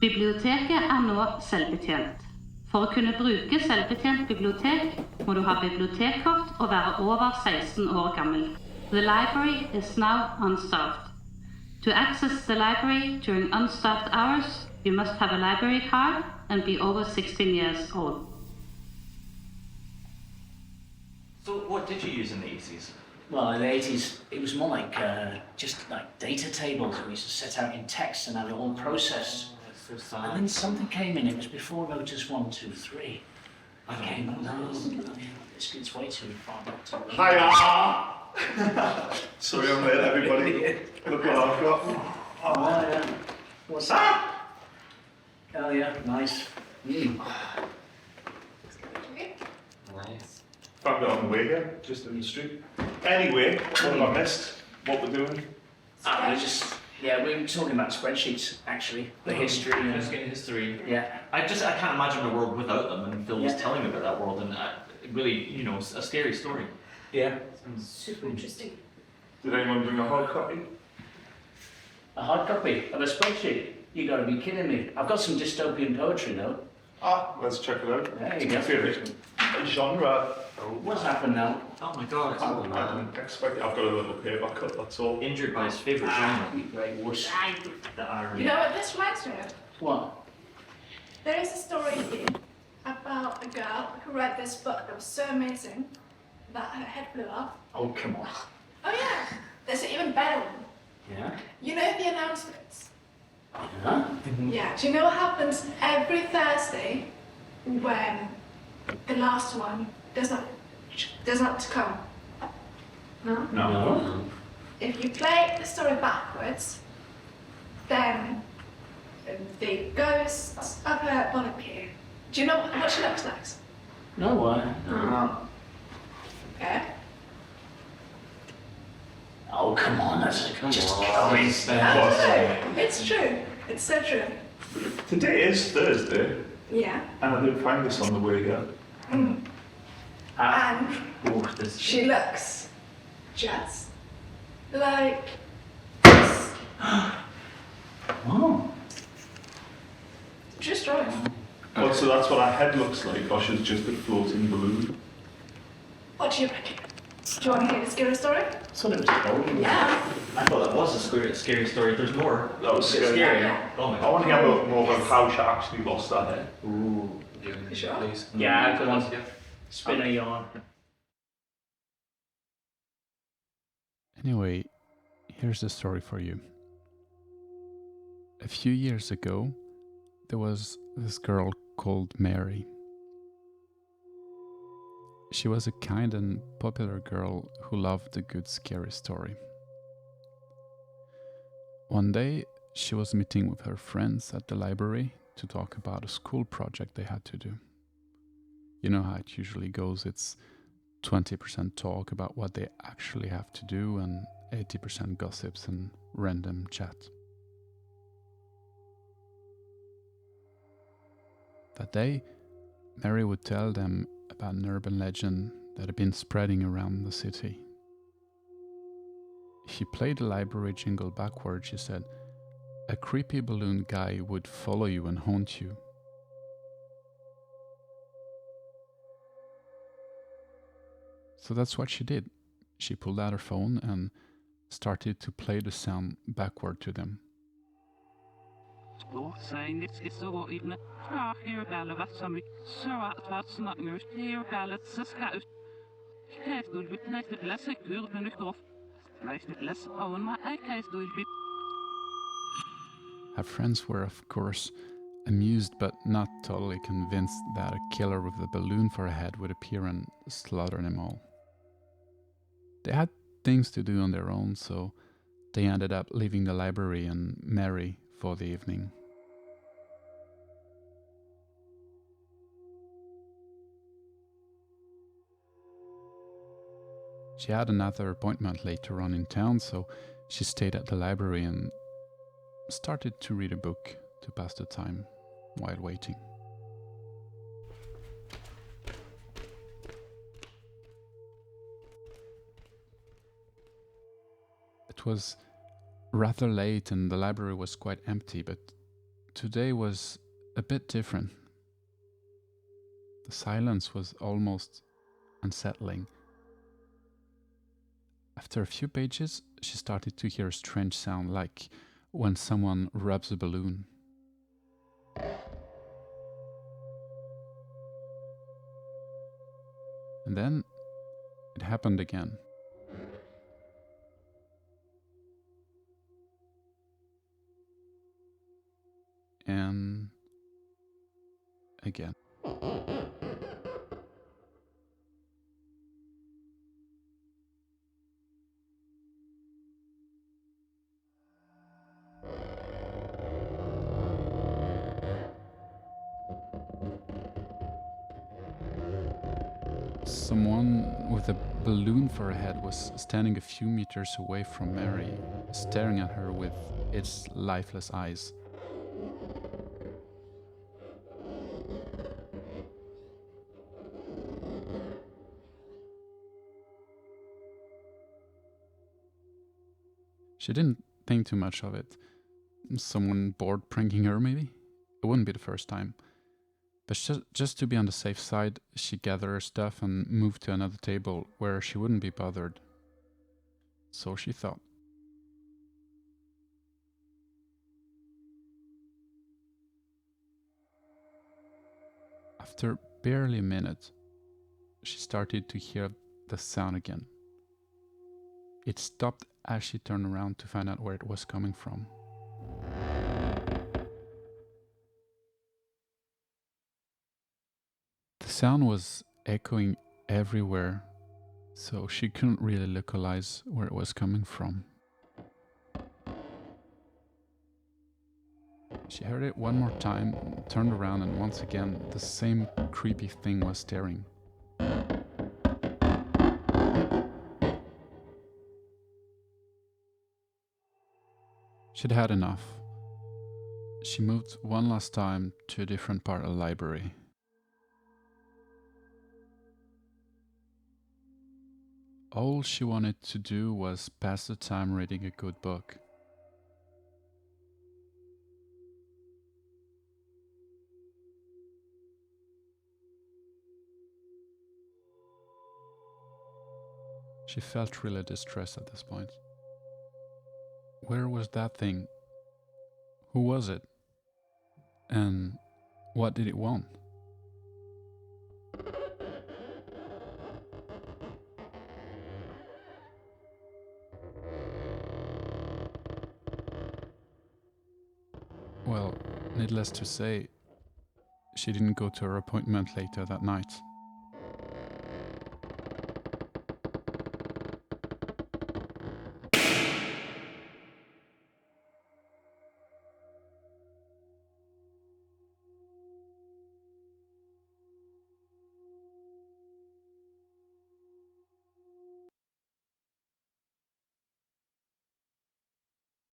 Biblioteket nå selvbetjent. For å kunne bruke selvbetjent bibliotek må du ha bibliotekkort og være over 16 år gammel. The library is now unstaffed. To access the library during unstaffed hours, you must have a library card and be over 16 years old. So what did you use in the 80s? Well, in the 80s, it was more like just like data tables. We used to set out in text and have it all processed. So sad. And then something came in. It was before Lotus 1, 2, 3. I don't Came know. along. This gets way too far back to Hiya! Sorry I'm late, everybody. Look what I've got. Oh, yeah. What's that? Oh, yeah, nice. Nice. Found it on the way here, just in the street. Anyway, what have I missed? What we're doing? We were talking about spreadsheets, actually. The history. Just getting history. Yeah. I can't imagine a world without them, and Phil was telling me about that world, and really, a scary story. Yeah. Super interesting. Did anyone bring a hard copy? A hard copy of a spreadsheet? You gotta be kidding me. I've got some dystopian poetry, though. Let's check it out. There you It's go. my favourite genre. What's happened now? Oh my god. I didn't expect it. I've got a little paper cut, that's all. Injured by his favourite genre. Great wuss. The irony. You know what this reminds me of? What? There is a story here about a girl who read this book that was so amazing that her head blew off. Oh, come on. Oh yeah, there's an even better one. Yeah? You know the announcements? Huh? Yeah. Do you know what happens every Thursday when the last one does not come? No? No. If you play the story backwards, then the ghosts of her will appear. Do you know what she looks like? No, what? Okay. Oh, come on, that's just on. going. It's true. It's so true. Today is Thursday, Yeah. and I didn't find this on the way here. Mm. And This she looks just like this. Oh. True story. Oh, so that's what our head looks like, or she's just a floating balloon. What do you reckon? Do you want to hear the scary story? That's what it was called. Yeah. I thought that was a scary story. There's more. That was scary. Yeah. Oh my I god. want to hear more about how she actually lost her head. Ooh. You sure? Please. Yeah, go on. Spin a yarn. Anyway, here's the story for you. A few years ago, there was this girl called Mary. She was a kind and popular girl who loved a good scary story. One day, she was meeting with her friends at the library to talk about a school project they had to do. You know how it usually goes, it's 20% talk about what they actually have to do and 80% gossips and random chat. That day, Mary would tell them about an urban legend that had been spreading around the city. If you played the library jingle backwards, she said, a creepy balloon guy would follow you and haunt you. So that's what she did. She pulled out her phone and started to play the sound backward to them. Her friends were, of course, amused but not totally convinced that a killer with a balloon for a head would appear and slaughter them all. They had things to do on their own, so they ended up leaving the library and Mary for the evening. She had another appointment later on in town, so she stayed at the library and started to read a book to pass the time while waiting. It was rather late and the library was quite empty, but today was a bit different. The silence was almost unsettling. After a few pages, she started to hear a strange sound, like when someone rubs a balloon. And then it happened again. And again. Someone with a balloon for a head was standing a few meters away from Mary, staring at her with its lifeless eyes. She didn't think too much of it. Someone bored pranking her, maybe? It wouldn't be the first time. But just to be on the safe side, she gathered her stuff and moved to another table where she wouldn't be bothered. So she thought. After barely a minute, she started to hear the sound again. It stopped as she turned around to find out where it was coming from. The sound was echoing everywhere, so she couldn't really localize where it was coming from. She heard it one more time, turned around, and once again the same creepy thing was staring. She'd had enough. She moved one last time to a different part of the library. All she wanted to do was pass the time reading a good book. She felt really distressed at this point. Where was that thing? Who was it? And what did it want? Well, needless to say, she didn't go to her appointment later that night.